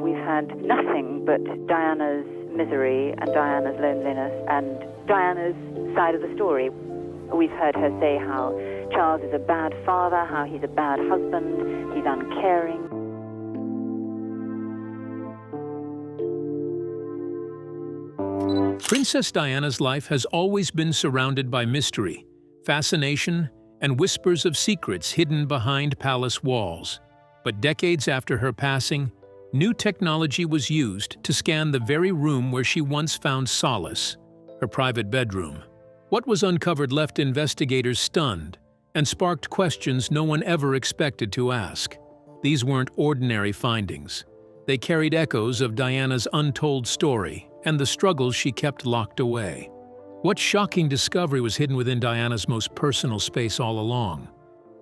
we've had nothing but Diana's misery and Diana's loneliness and Diana's side of the story. We've heard her say how Charles is a bad father, how he's a bad husband, he's uncaring. Princess Diana's life has always been surrounded by mystery, fascination, and whispers of secrets hidden behind palace walls. But decades after her passing, new technology was used to scan the very room where she once found solace, her private bedroom. What was uncovered left investigators stunned and sparked questions no one ever expected to ask. These weren't ordinary findings. They carried echoes of Diana's untold story and the struggles she kept locked away. What shocking discovery was hidden within Diana's most personal space all along?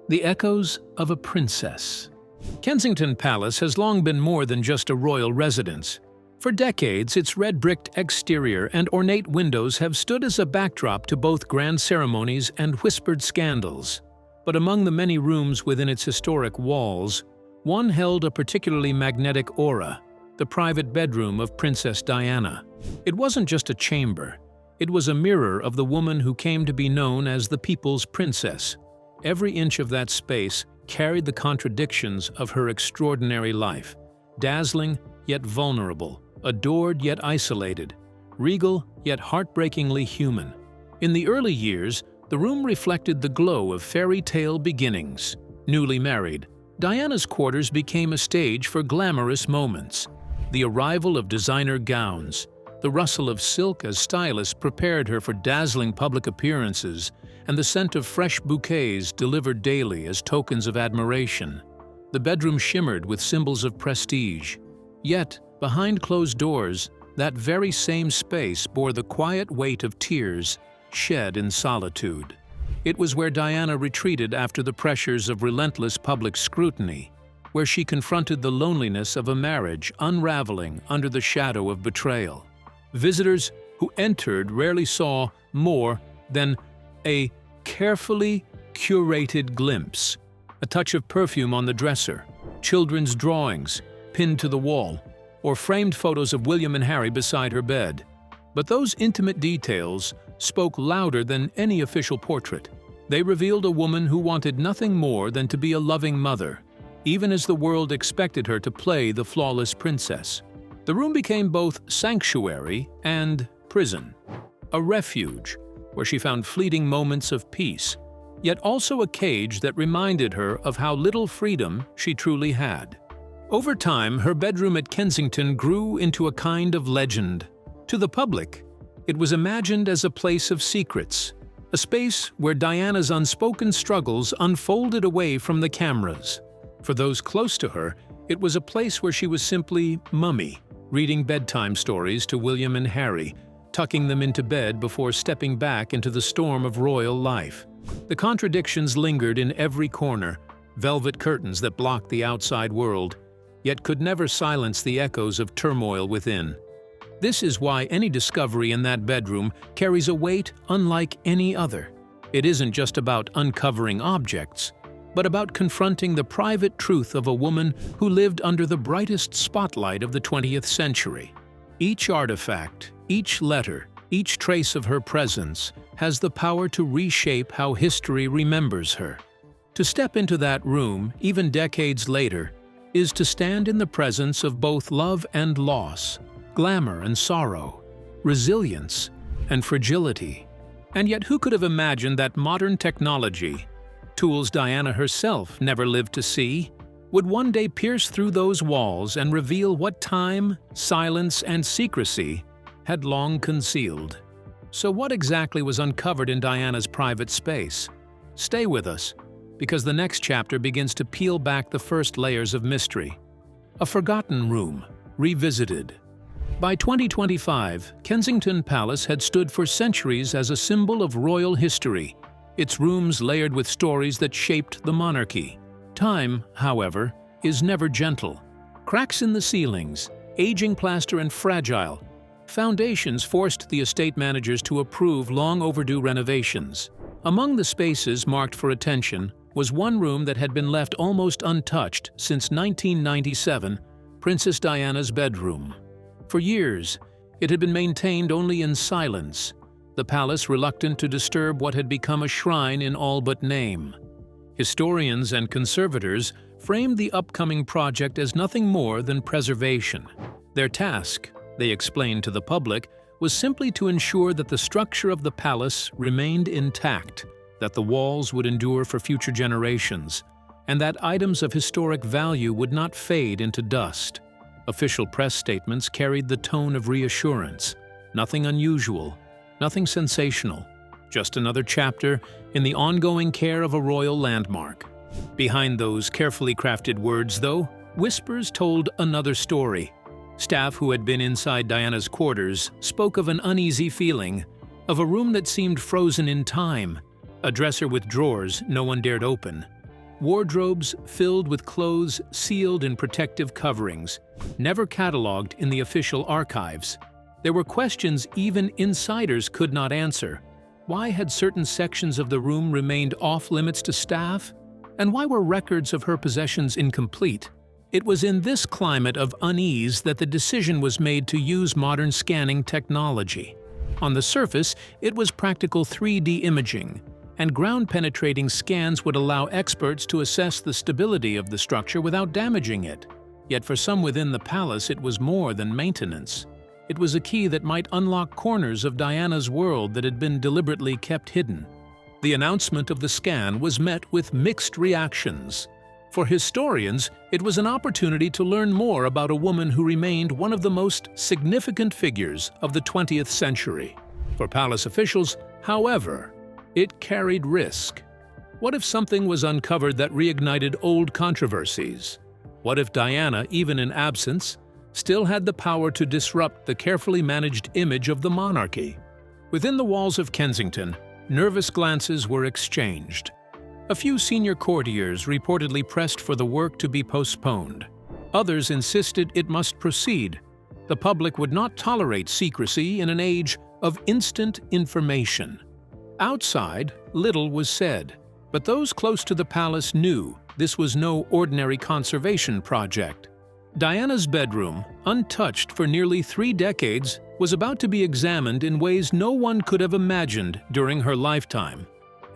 The echoes of a princess. Kensington Palace has long been more than just a royal residence. For decades, its red-bricked exterior and ornate windows have stood as a backdrop to both grand ceremonies and whispered scandals. But among the many rooms within its historic walls, one held a particularly magnetic aura, the private bedroom of Princess Diana. It wasn't just a chamber. It was a mirror of the woman who came to be known as the People's Princess. Every inch of that space carried the contradictions of her extraordinary life. Dazzling yet vulnerable, adored yet isolated, regal yet heartbreakingly human. In the early years, the room reflected the glow of fairy tale beginnings. Newly married, Diana's quarters became a stage for glamorous moments. The arrival of designer gowns, the rustle of silk as stylists prepared her for dazzling public appearances, and the scent of fresh bouquets delivered daily as tokens of admiration. The bedroom shimmered with symbols of prestige. Yet, behind closed doors, that very same space bore the quiet weight of tears shed in solitude. It was where Diana retreated after the pressures of relentless public scrutiny, where she confronted the loneliness of a marriage unraveling under the shadow of betrayal. Visitors who entered rarely saw more than a carefully curated glimpse, a touch of perfume on the dresser, children's drawings pinned to the wall, or framed photos of William and Harry beside her bed. But those intimate details spoke louder than any official portrait. They revealed a woman who wanted nothing more than to be a loving mother, even as the world expected her to play the flawless princess. The room became both sanctuary and prison, a refuge where she found fleeting moments of peace, yet also a cage that reminded her of how little freedom she truly had. Over time, her bedroom at Kensington grew into a kind of legend. To the public, it was imagined as a place of secrets, a space where Diana's unspoken struggles unfolded away from the cameras. For those close to her, it was a place where she was simply Mummy, reading bedtime stories to William and Harry, tucking them into bed before stepping back into the storm of royal life. The contradictions lingered in every corner, velvet curtains that blocked the outside world, yet could never silence the echoes of turmoil within. This is why any discovery in that bedroom carries a weight unlike any other. It isn't just about uncovering objects, but about confronting the private truth of a woman who lived under the brightest spotlight of the 20th century. Each artifact, each letter, each trace of her presence has the power to reshape how history remembers her. To step into that room, even decades later, is to stand in the presence of both love and loss, glamour and sorrow, resilience and fragility. And yet who could have imagined that modern technology, tools Diana herself never lived to see, would one day pierce through those walls and reveal what time, silence, and secrecy had long concealed. So what exactly was uncovered in Diana's private space? Stay with us, because the next chapter begins to peel back the first layers of mystery. A forgotten room, revisited. By 2025, Kensington Palace had stood for centuries as a symbol of royal history, its rooms layered with stories that shaped the monarchy. Time, however, is never gentle. Cracks in the ceilings, aging plaster and fragile foundations forced the estate managers to approve long-overdue renovations. Among the spaces marked for attention was one room that had been left almost untouched since 1997, Princess Diana's bedroom. For years, it had been maintained only in silence, the palace reluctant to disturb what had become a shrine in all but name. Historians and conservators framed the upcoming project as nothing more than preservation. Their task, they explained to the public, was simply to ensure that the structure of the palace remained intact, that the walls would endure for future generations, and that items of historic value would not fade into dust. Official press statements carried the tone of reassurance. Nothing unusual, nothing sensational, just another chapter in the ongoing care of a royal landmark. Behind those carefully crafted words, though, whispers told another story. Staff who had been inside Diana's quarters spoke of an uneasy feeling, of a room that seemed frozen in time, a dresser with drawers no one dared open, wardrobes filled with clothes sealed in protective coverings, never catalogued in the official archives. There were questions even insiders could not answer. Why had certain sections of the room remained off-limits to staff? And why were records of her possessions incomplete? It was in this climate of unease that the decision was made to use modern scanning technology. On the surface, it was practical 3D imaging, and ground-penetrating scans would allow experts to assess the stability of the structure without damaging it. Yet for some within the palace, it was more than maintenance. It was a key that might unlock corners of Diana's world that had been deliberately kept hidden. The announcement of the scan was met with mixed reactions. For historians, it was an opportunity to learn more about a woman who remained one of the most significant figures of the 20th century. For palace officials, however, it carried risk. What if something was uncovered that reignited old controversies? What if Diana, even in absence, still had the power to disrupt the carefully managed image of the monarchy? Within the walls of Kensington, nervous glances were exchanged. A few senior courtiers reportedly pressed for the work to be postponed. Others insisted it must proceed. The public would not tolerate secrecy in an age of instant information. Outside, little was said, but those close to the palace knew this was no ordinary conservation project. Diana's bedroom, untouched for nearly 3 decades, was about to be examined in ways no one could have imagined during her lifetime.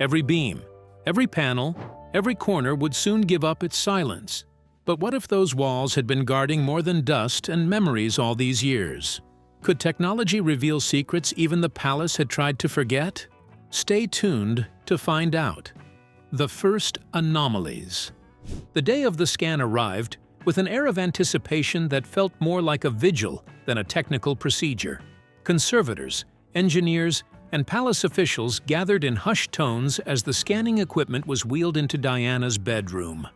Every beam, every panel, every corner would soon give up its silence. But what if those walls had been guarding more than dust and memories all these years? Could technology reveal secrets even the palace had tried to forget? Stay tuned to find out. The first anomalies. The day of the scan arrived with an air of anticipation that felt more like a vigil than a technical procedure. Conservators, engineers, and palace officials gathered in hushed tones as the scanning equipment was wheeled into Diana's bedroom.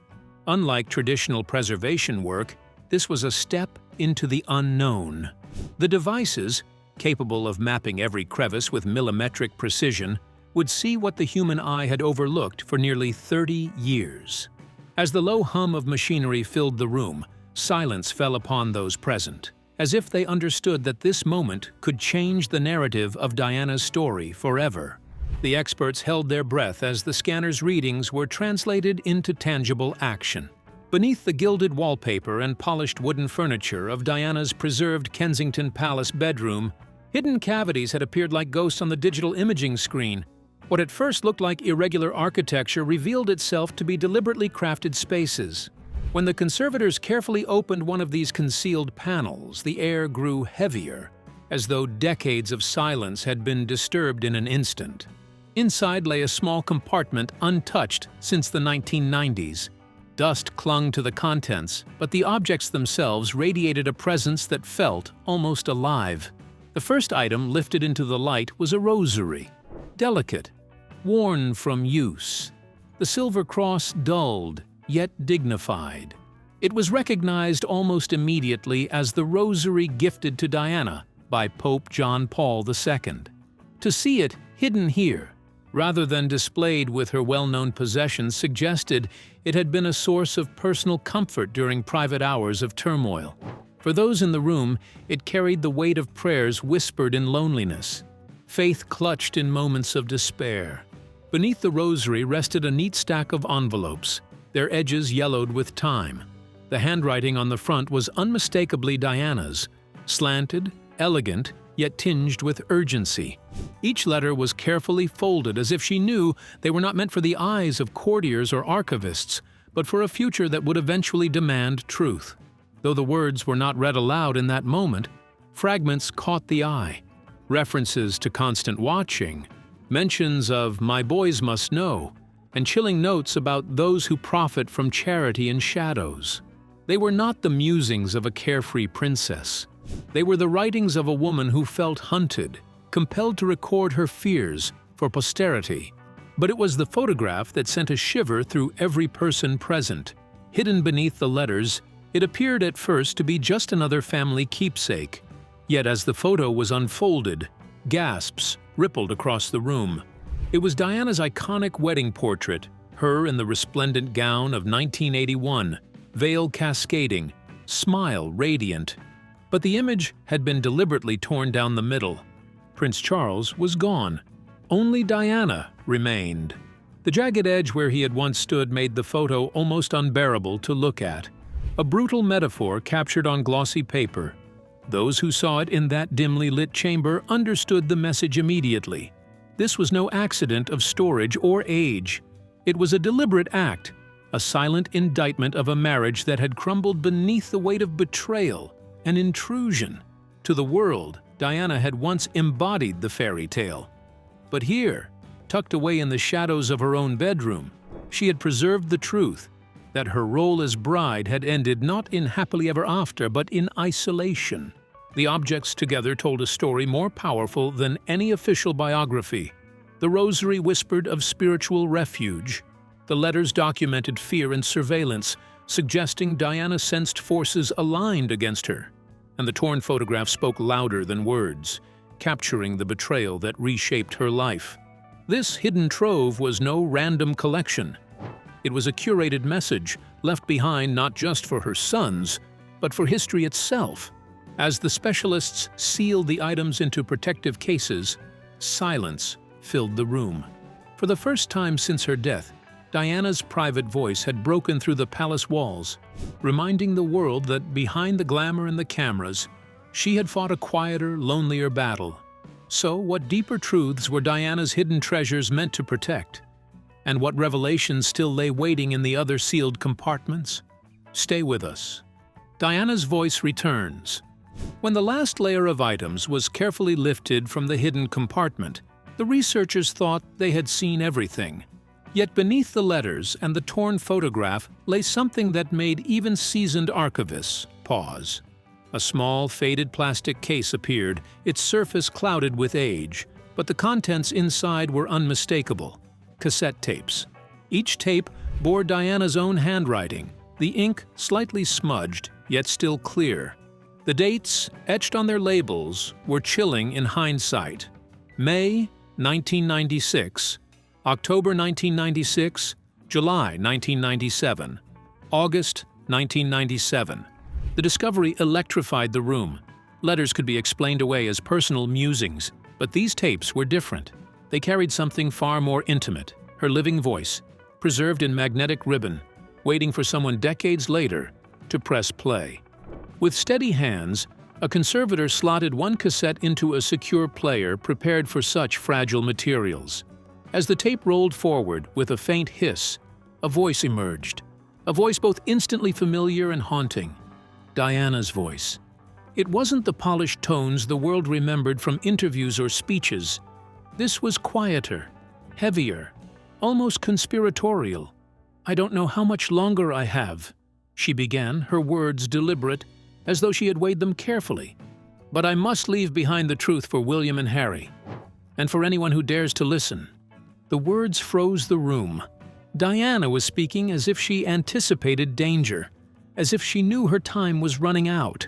Unlike traditional preservation work, this was a step into the unknown. The devices, capable of mapping every crevice with millimetric precision, would see what the human eye had overlooked for nearly 30 years. As the low hum of machinery filled the room, silence fell upon those present, as if they understood that this moment could change the narrative of Diana's story forever. The experts held their breath as the scanner's readings were translated into tangible action. Beneath the gilded wallpaper and polished wooden furniture of Diana's preserved Kensington Palace bedroom, hidden cavities had appeared like ghosts on the digital imaging screen. What at first looked like irregular architecture revealed itself to be deliberately crafted spaces. When the conservators carefully opened one of these concealed panels, the air grew heavier, as though decades of silence had been disturbed in an instant. Inside lay a small compartment untouched since the 1990s. Dust clung to the contents, but the objects themselves radiated a presence that felt almost alive. The first item lifted into the light was a rosary. Delicate, worn from use. The silver cross dulled, yet dignified. It was recognized almost immediately as the rosary gifted to Diana by Pope John Paul II. To see it hidden here, rather than displayed with her well-known possessions, suggested it had been a source of personal comfort during private hours of turmoil. For those in the room, it carried the weight of prayers whispered in loneliness, faith clutched in moments of despair. Beneath the rosary rested a neat stack of envelopes, their edges yellowed with time. The handwriting on the front was unmistakably Diana's, slanted, elegant, yet tinged with urgency. Each letter was carefully folded as if she knew they were not meant for the eyes of courtiers or archivists, but for a future that would eventually demand truth. Though the words were not read aloud in that moment, fragments caught the eye. References to constant watching, mentions of "my boys must know," and chilling notes about those who profit from charity in shadows. They were not the musings of a carefree princess. They were the writings of a woman who felt hunted, compelled to record her fears for posterity. But it was the photograph that sent a shiver through every person present. Hidden beneath the letters, it appeared at first to be just another family keepsake. Yet as the photo was unfolded, gasps rippled across the room. It was Diana's iconic wedding portrait, her in the resplendent gown of 1981, veil cascading, smile radiant. But the image had been deliberately torn down the middle. Prince Charles was gone. Only Diana remained. The jagged edge where he had once stood made the photo almost unbearable to look at. A brutal metaphor captured on glossy paper. Those who saw it in that dimly lit chamber understood the message immediately. This was no accident of storage or age. It was a deliberate act, a silent indictment of a marriage that had crumbled beneath the weight of betrayal and intrusion. To the world, Diana had once embodied the fairy tale. But here, tucked away in the shadows of her own bedroom, she had preserved the truth that her role as bride had ended not in happily ever after, but in isolation. The objects together told a story more powerful than any official biography. The rosary whispered of spiritual refuge. The letters documented fear and surveillance, suggesting Diana sensed forces aligned against her. And the torn photograph spoke louder than words, capturing the betrayal that reshaped her life. This hidden trove was no random collection. It was a curated message left behind not just for her sons, but for history itself. As the specialists sealed the items into protective cases, silence filled the room. For the first time since her death, Diana's private voice had broken through the palace walls, reminding the world that behind the glamour and the cameras, she had fought a quieter, lonelier battle. So, what deeper truths were Diana's hidden treasures meant to protect? And what revelations still lay waiting in the other sealed compartments? Stay with us. Diana's voice returns. When the last layer of items was carefully lifted from the hidden compartment, the researchers thought they had seen everything. Yet beneath the letters and the torn photograph lay something that made even seasoned archivists pause. A small, faded plastic case appeared, its surface clouded with age, but the contents inside were unmistakable. Cassette tapes. Each tape bore Diana's own handwriting, the ink slightly smudged, yet still clear. The dates, etched on their labels, were chilling in hindsight. May 1996, October 1996, July 1997, August 1997. The discovery electrified the room. Letters could be explained away as personal musings, but these tapes were different. They carried something far more intimate, her living voice, preserved in magnetic ribbon, waiting for someone decades later to press play. With steady hands, a conservator slotted one cassette into a secure player prepared for such fragile materials. As the tape rolled forward with a faint hiss, a voice emerged. A voice both instantly familiar and haunting. Diana's voice. It wasn't the polished tones the world remembered from interviews or speeches. This was quieter, heavier, almost conspiratorial. "I don't know how much longer I have," she began, her words deliberate, as though she had weighed them carefully. "But I must leave behind the truth for William and Harry, and for anyone who dares to listen." The words froze the room. Diana was speaking as if she anticipated danger, as if she knew her time was running out.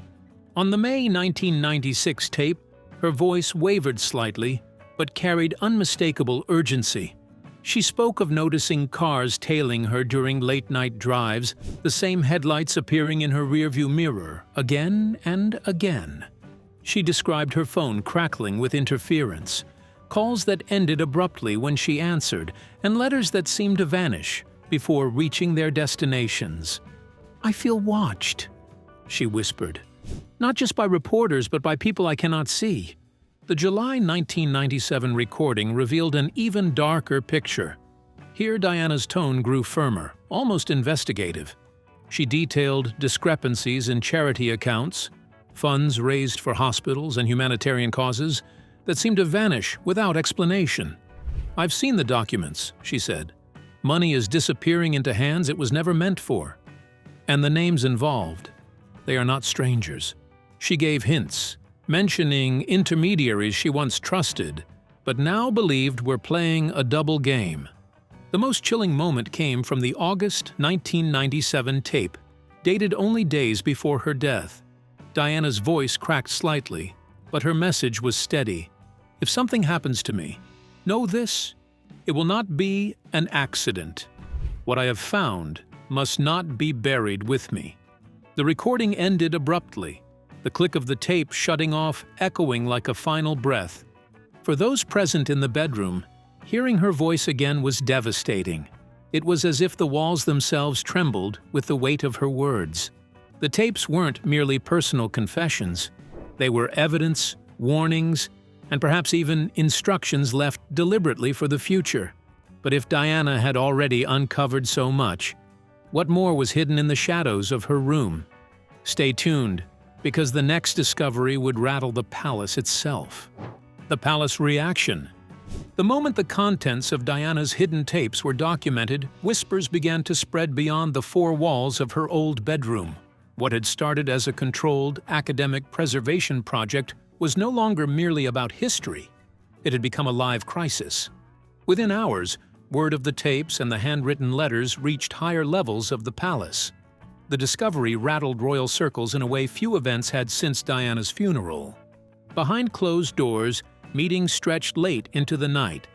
On the May 1996 tape, her voice wavered slightly, but carried unmistakable urgency. She spoke of noticing cars tailing her during late-night drives, the same headlights appearing in her rearview mirror again and again. She described her phone crackling with interference, calls that ended abruptly when she answered, and letters that seemed to vanish before reaching their destinations. "I feel watched," she whispered. "Not just by reporters, but by people I cannot see." The July 1997 recording revealed an even darker picture. Here Diana's tone grew firmer, almost investigative. She detailed discrepancies in charity accounts, funds raised for hospitals and humanitarian causes that seemed to vanish without explanation. "I've seen the documents," she said. "Money is disappearing into hands it was never meant for. And the names involved, they are not strangers." She gave hints, mentioning intermediaries she once trusted, but now believed were playing a double game. The most chilling moment came from the August 1997 tape, dated only days before her death. Diana's voice cracked slightly, but her message was steady. "If something happens to me, know this: it will not be an accident. What I have found must not be buried with me." The recording ended abruptly, the click of the tape shutting off echoing like a final breath. For those present in the bedroom, hearing her voice again was devastating. It was as if the walls themselves trembled with the weight of her words. The tapes weren't merely personal confessions. They were evidence, warnings, and perhaps even instructions left deliberately for the future. But if Diana had already uncovered so much, what more was hidden in the shadows of her room? Stay tuned, because the next discovery would rattle the palace itself. The palace reaction. The moment the contents of Diana's hidden tapes were documented, whispers began to spread beyond the four walls of her old bedroom. What had started as a controlled academic preservation project was no longer merely about history. It had become a live crisis. Within hours, word of the tapes and the handwritten letters reached higher levels of the palace. The discovery rattled royal circles in a way few events had since Diana's funeral. Behind closed doors, meetings stretched late into the night.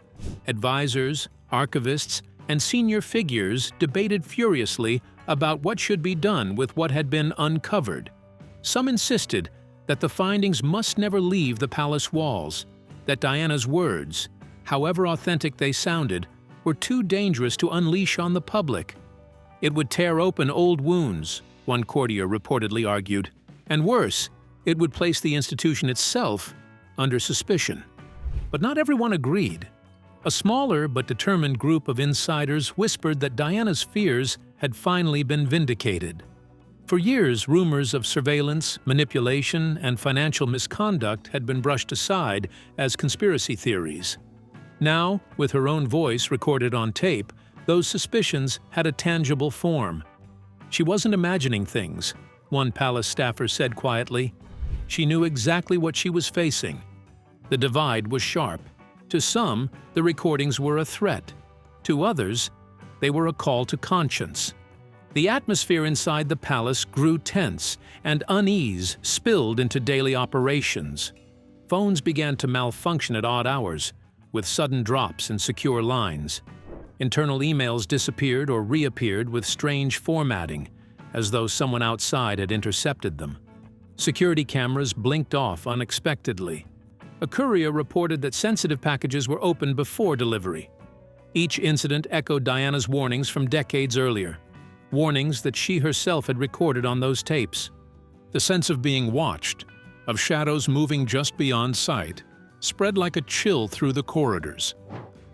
Advisors, archivists, and senior figures debated furiously about what should be done with what had been uncovered. Some insisted that the findings must never leave the palace walls, that Diana's words, however authentic they sounded, were too dangerous to unleash on the public. It would tear open old wounds, one courtier reportedly argued, and worse, it would place the institution itself under suspicion. But not everyone agreed. A smaller but determined group of insiders whispered that Diana's fears had finally been vindicated. For years, rumors of surveillance, manipulation, and financial misconduct had been brushed aside as conspiracy theories. Now, with her own voice recorded on tape, those suspicions had a tangible form. She wasn't imagining things, one palace staffer said quietly. She knew exactly what she was facing. The divide was sharp. To some, the recordings were a threat. To others, they were a call to conscience. The atmosphere inside the palace grew tense, and unease spilled into daily operations. Phones began to malfunction at odd hours, with sudden drops in secure lines. Internal emails disappeared or reappeared with strange formatting, as though someone outside had intercepted them. Security cameras blinked off unexpectedly. A courier reported that sensitive packages were opened before delivery. Each incident echoed Diana's warnings from decades earlier, warnings that she herself had recorded on those tapes. The sense of being watched, of shadows moving just beyond sight, spread like a chill through the corridors.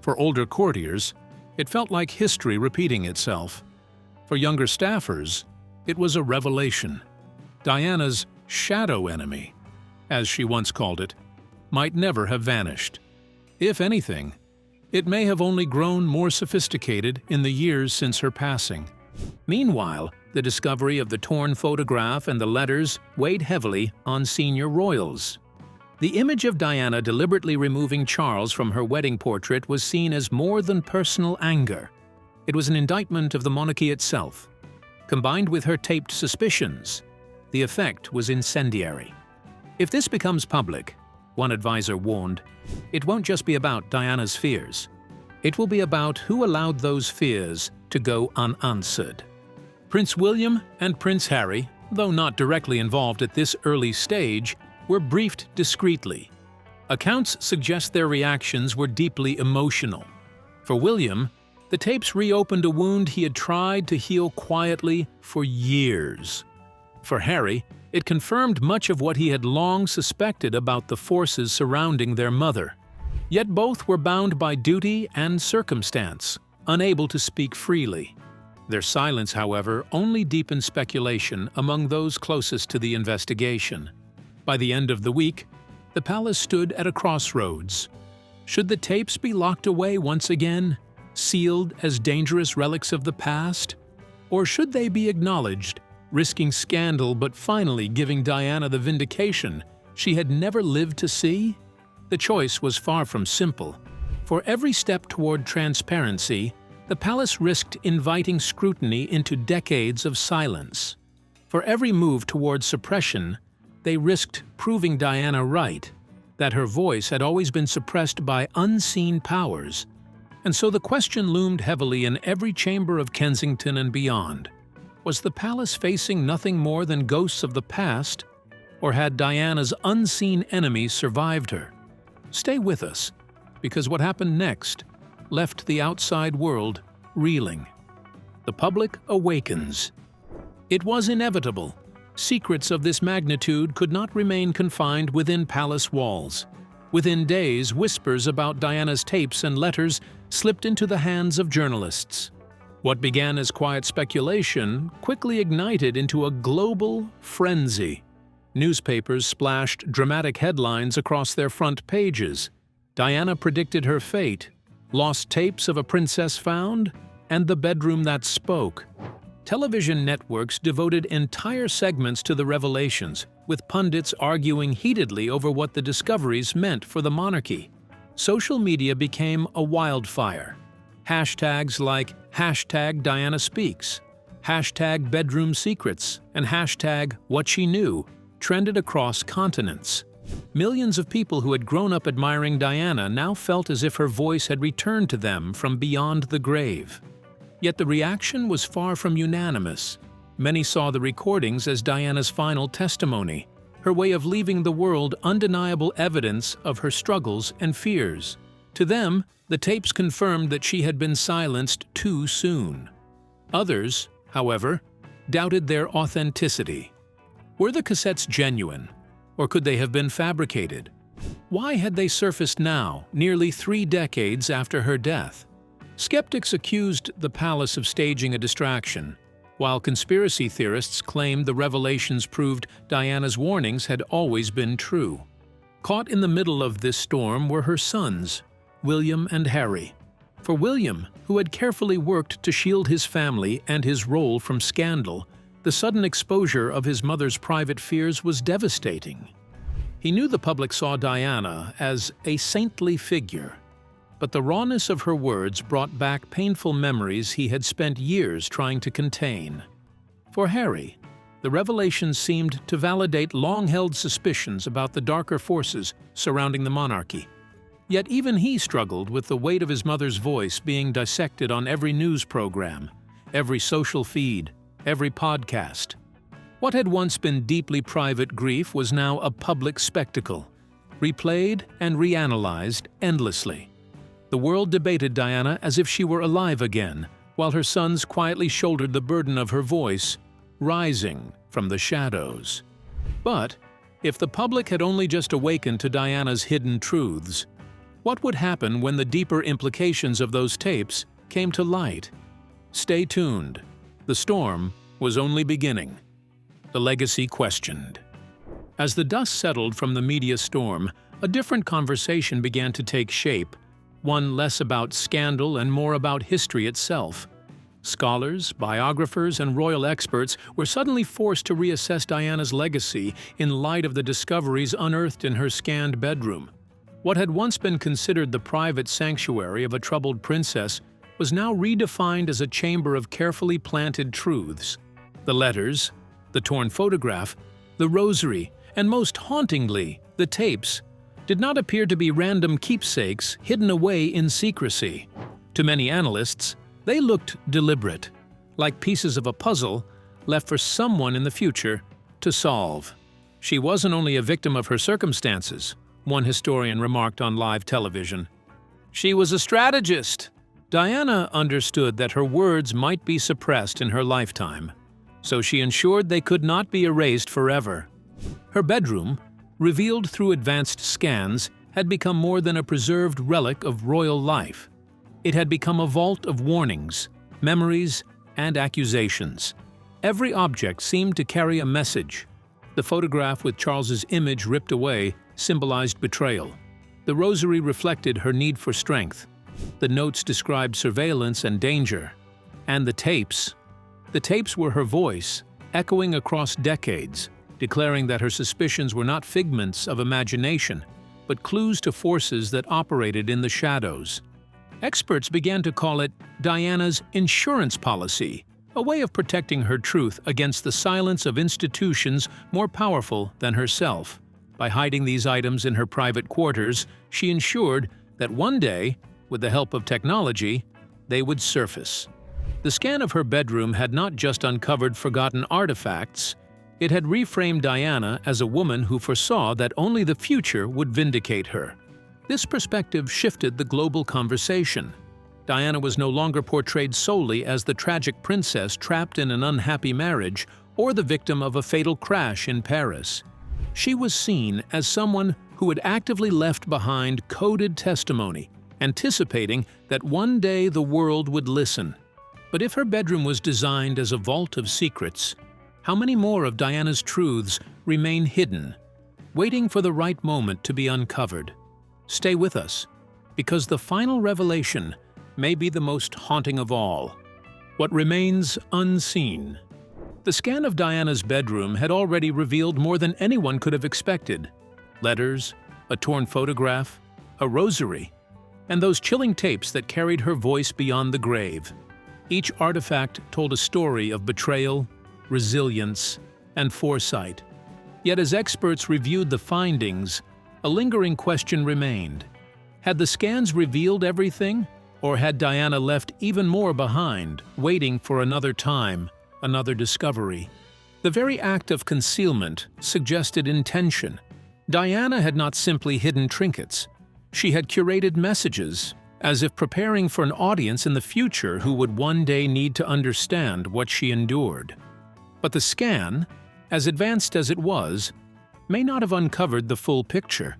For older courtiers, it felt like history repeating itself. For younger staffers, it was a revelation. Diana's shadow enemy, as she once called it, might never have vanished. If anything, it may have only grown more sophisticated in the years since her passing. Meanwhile, the discovery of the torn photograph and the letters weighed heavily on senior royals. The image of Diana deliberately removing Charles from her wedding portrait was seen as more than personal anger. It was an indictment of the monarchy itself. Combined with her taped suspicions, the effect was incendiary. If this becomes public, one advisor warned, it won't just be about Diana's fears. It will be about who allowed those fears to go unanswered. Prince William and Prince Harry, though not directly involved at this early stage, were briefed discreetly. Accounts suggest their reactions were deeply emotional. For William, The tapes reopened a wound he had tried to heal quietly for years. For Harry, it confirmed much of what he had long suspected about the forces surrounding their mother. Yet both were bound by duty and circumstance, unable to speak freely. Their silence, however, only deepened speculation among those closest to the investigation. By the end of the week, the palace stood at a crossroads. Should the tapes be locked away once again, sealed as dangerous relics of the past? Or should they be acknowledged, risking scandal but finally giving Diana the vindication she had never lived to see? The choice was far from simple. For every step toward transparency, the palace risked inviting scrutiny into decades of silence. For every move toward suppression, they risked proving Diana right, that her voice had always been suppressed by unseen powers. And so the question loomed heavily in every chamber of Kensington and beyond. Was the palace facing nothing more than ghosts of the past, or had Diana's unseen enemies survived her? Stay with us, because what happened next left the outside world reeling. The public awakens. It was inevitable. Secrets of this magnitude could not remain confined within palace walls. Within days, whispers about Diana's tapes and letters slipped into the hands of journalists. What began as quiet speculation quickly ignited into a global frenzy. Newspapers splashed dramatic headlines across their front pages. Diana predicted her fate, lost tapes of a princess found, and the bedroom that spoke. Television networks devoted entire segments to the revelations, with pundits arguing heatedly over what the discoveries meant for the monarchy. Social media became a wildfire. Hashtags like #DianaSpeaks, #BedroomSecrets, and #WhatSheKnew trended across continents. Millions of people who had grown up admiring Diana now felt as if her voice had returned to them from beyond the grave. Yet the reaction was far from unanimous. Many saw the recordings as Diana's final testimony, her way of leaving the world undeniable evidence of her struggles and fears. To them, the tapes confirmed that she had been silenced too soon. Others, however, doubted their authenticity. Were the cassettes genuine, or could they have been fabricated? Why had they surfaced now, nearly 3 decades after her death? Skeptics accused the palace of staging a distraction, while conspiracy theorists claimed the revelations proved Diana's warnings had always been true. Caught in the middle of this storm were her sons, William and Harry. For William, who had carefully worked to shield his family and his role from scandal, the sudden exposure of his mother's private fears was devastating. He knew the public saw Diana as a saintly figure, but the rawness of her words brought back painful memories he had spent years trying to contain. For Harry, the revelations seemed to validate long-held suspicions about the darker forces surrounding the monarchy. Yet even he struggled with the weight of his mother's voice being dissected on every news program, every social feed, every podcast. What had once been deeply private grief was now a public spectacle, replayed and reanalyzed endlessly. The world debated Diana as if she were alive again, while her sons quietly shouldered the burden of her voice, rising from the shadows. But if the public had only just awakened to Diana's hidden truths, what would happen when the deeper implications of those tapes came to light? Stay tuned. The storm was only beginning. The legacy questioned. As the dust settled from the media storm, a different conversation began to take shape, one less about scandal and more about history itself. Scholars, biographers, and royal experts were suddenly forced to reassess Diana's legacy in light of the discoveries unearthed in her scanned bedroom. What had once been considered the private sanctuary of a troubled princess was now redefined as a chamber of carefully planted truths. The letters, the torn photograph, the rosary, and most hauntingly, the tapes, did not appear to be random keepsakes hidden away in secrecy. To many analysts, they looked deliberate, like pieces of a puzzle left for someone in the future to solve. She wasn't only a victim of her circumstances, one historian remarked on live television. She was a strategist, Diana understood that her words might be suppressed in her lifetime, so she ensured they could not be erased forever. Her bedroom, revealed through advanced scans, had become more than a preserved relic of royal life. It had become a vault of warnings, memories, and accusations. Every object seemed to carry a message. The photograph with Charles's image ripped away symbolized betrayal. The rosary reflected her need for strength. The notes described surveillance and danger. And the tapes were her voice, echoing across decades, declaring that her suspicions were not figments of imagination, but clues to forces that operated in the shadows. Experts began to call it Diana's insurance policy, a way of protecting her truth against the silence of institutions more powerful than herself. By hiding these items in her private quarters, she ensured that one day, with the help of technology, they would surface. The scan of her bedroom had not just uncovered forgotten artifacts, it had reframed Diana as a woman who foresaw that only the future would vindicate her. This perspective shifted the global conversation. Diana was no longer portrayed solely as the tragic princess trapped in an unhappy marriage or the victim of a fatal crash in Paris. She was seen as someone who had actively left behind coded testimony, anticipating that one day the world would listen. But if her bedroom was designed as a vault of secrets, how many more of Diana's truths remain hidden, waiting for the right moment to be uncovered? Stay with us, because the final revelation may be the most haunting of all. What remains unseen. The scan of Diana's bedroom had already revealed more than anyone could have expected. Letters, a torn photograph, a rosary, and those chilling tapes that carried her voice beyond the grave. Each artifact told a story of betrayal, resilience, and foresight. Yet as experts reviewed the findings, a lingering question remained. Had the scans revealed everything, or had Diana left even more behind, waiting for another time, another discovery? The very act of concealment suggested intention. Diana had not simply hidden trinkets. She had curated messages, as if preparing for an audience in the future who would one day need to understand what she endured. But the scan, as advanced as it was, may not have uncovered the full picture.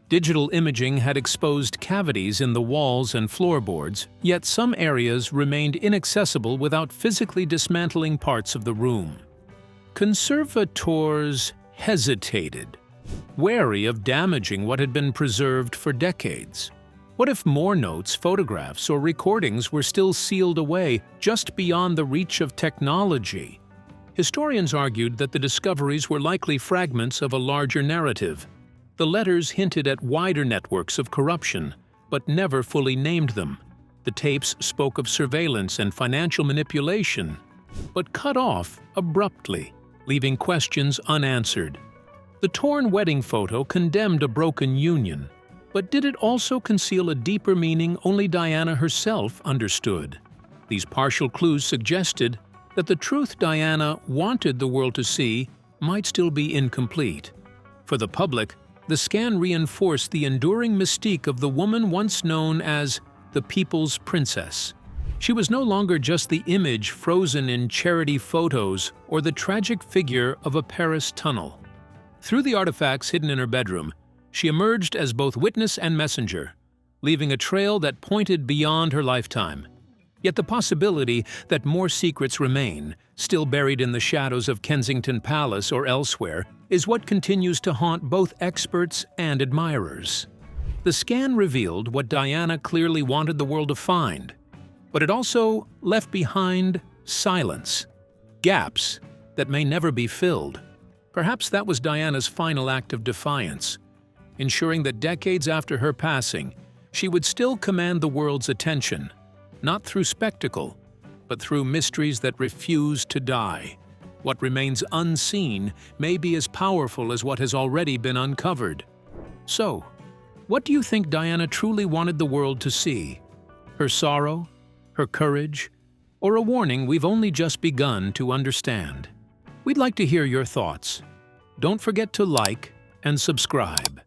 Digital imaging had exposed cavities in the walls and floorboards, yet some areas remained inaccessible without physically dismantling parts of the room. Conservators hesitated, wary of damaging what had been preserved for decades. What if more notes, photographs, or recordings were still sealed away just beyond the reach of technology? Historians argued that the discoveries were likely fragments of a larger narrative. The letters hinted at wider networks of corruption, but never fully named them. The tapes spoke of surveillance and financial manipulation, but cut off abruptly, leaving questions unanswered. The torn wedding photo condemned a broken union, but did it also conceal a deeper meaning only Diana herself understood? These partial clues suggested that the truth Diana wanted the world to see might still be incomplete. For the public, the scan reinforced the enduring mystique of the woman once known as the People's Princess. She was no longer just the image frozen in charity photos or the tragic figure of a Paris tunnel. Through the artifacts hidden in her bedroom, she emerged as both witness and messenger, leaving a trail that pointed beyond her lifetime. Yet the possibility that more secrets remain, still buried in the shadows of Kensington Palace or elsewhere, is what continues to haunt both experts and admirers. The scan revealed what Diana clearly wanted the world to find, but it also left behind silence, gaps that may never be filled. Perhaps that was Diana's final act of defiance, ensuring that decades after her passing, she would still command the world's attention, not through spectacle, but through mysteries that refuse to die. What remains unseen may be as powerful as what has already been uncovered. So, what do you think Diana truly wanted the world to see? Her sorrow? Her courage? Or a warning we've only just begun to understand? We'd like to hear your thoughts. Don't forget to like and subscribe.